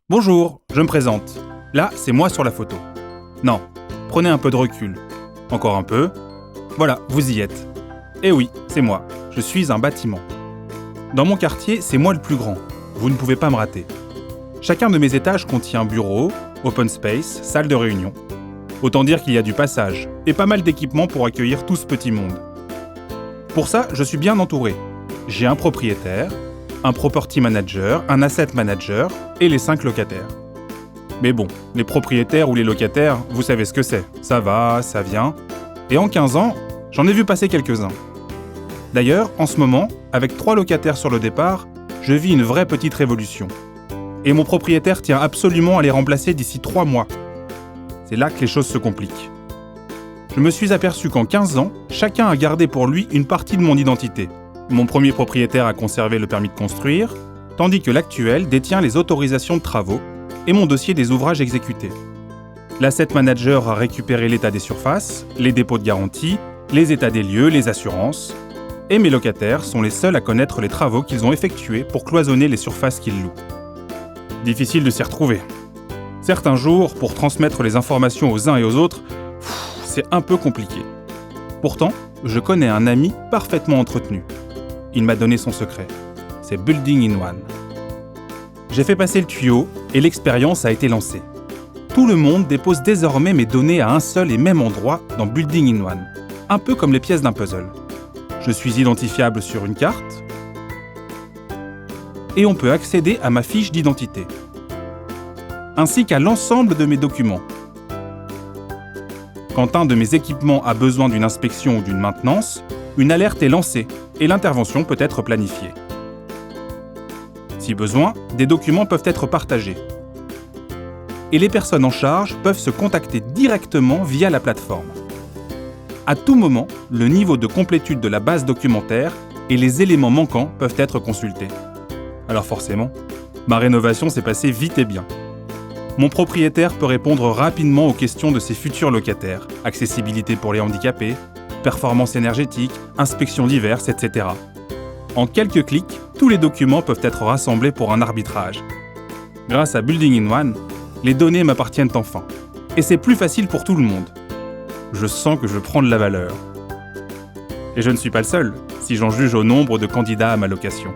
Bonjour, je me présente. Là, c'est moi sur la photo. Non, prenez un peu de recul. Encore un peu. Voilà, vous y êtes. Eh oui, c'est moi. Je suis un bâtiment. Dans mon quartier, c'est moi le plus grand. Vous ne pouvez pas me rater. Chacun de mes étages contient bureau, open space, salle de réunion. Autant dire qu'il y a du passage et pas mal d'équipements pour accueillir tout ce petit monde. Pour ça, je suis bien entouré. J'ai un propriétaire, un property manager, un asset manager et les 5 locataires. Mais bon, les propriétaires ou les locataires, vous savez ce que c'est. Ça va, ça vient. Et en 15 ans, j'en ai vu passer quelques-uns. D'ailleurs, en ce moment, avec 3 locataires sur le départ, je vis une vraie petite révolution. Et mon propriétaire tient absolument à les remplacer d'ici 3 mois. C'est là que les choses se compliquent. Je me suis aperçu qu'en 15 ans, chacun a gardé pour lui une partie de mon identité. Mon premier propriétaire a conservé le permis de construire, tandis que l'actuel détient les autorisations de travaux et mon dossier des ouvrages exécutés. L'asset manager a récupéré l'état des surfaces, les dépôts de garantie, les états des lieux, les assurances, et mes locataires sont les seuls à connaître les travaux qu'ils ont effectués pour cloisonner les surfaces qu'ils louent. Difficile de s'y retrouver. Certains jours, pour transmettre les informations aux uns et aux autres, c'est un peu compliqué. Pourtant, je connais un ami parfaitement entretenu. Il m'a donné son secret. C'est Building in One. J'ai fait passer le tuyau et l'expérience a été lancée. Tout le monde dépose désormais mes données à un seul et même endroit dans Building in One, un peu comme les pièces d'un puzzle. Je suis identifiable sur une carte et on peut accéder à ma fiche d'identité, ainsi qu'à l'ensemble de mes documents. Quand un de mes équipements a besoin d'une inspection ou d'une maintenance, une alerte est lancée et l'intervention peut être planifiée. Si besoin, des documents peuvent être partagés. Et les personnes en charge peuvent se contacter directement via la plateforme. À tout moment, le niveau de complétude de la base documentaire et les éléments manquants peuvent être consultés. Alors forcément, ma rénovation s'est passée vite et bien. Mon propriétaire peut répondre rapidement aux questions de ses futurs locataires, accessibilité pour les handicapés, performance énergétique, inspections diverses, etc. En quelques clics, tous les documents peuvent être rassemblés pour un arbitrage. Grâce à Building in One, les données m'appartiennent enfin. Et c'est plus facile pour tout le monde. Je sens que je prends de la valeur. Et je ne suis pas le seul, si j'en juge au nombre de candidats à ma location.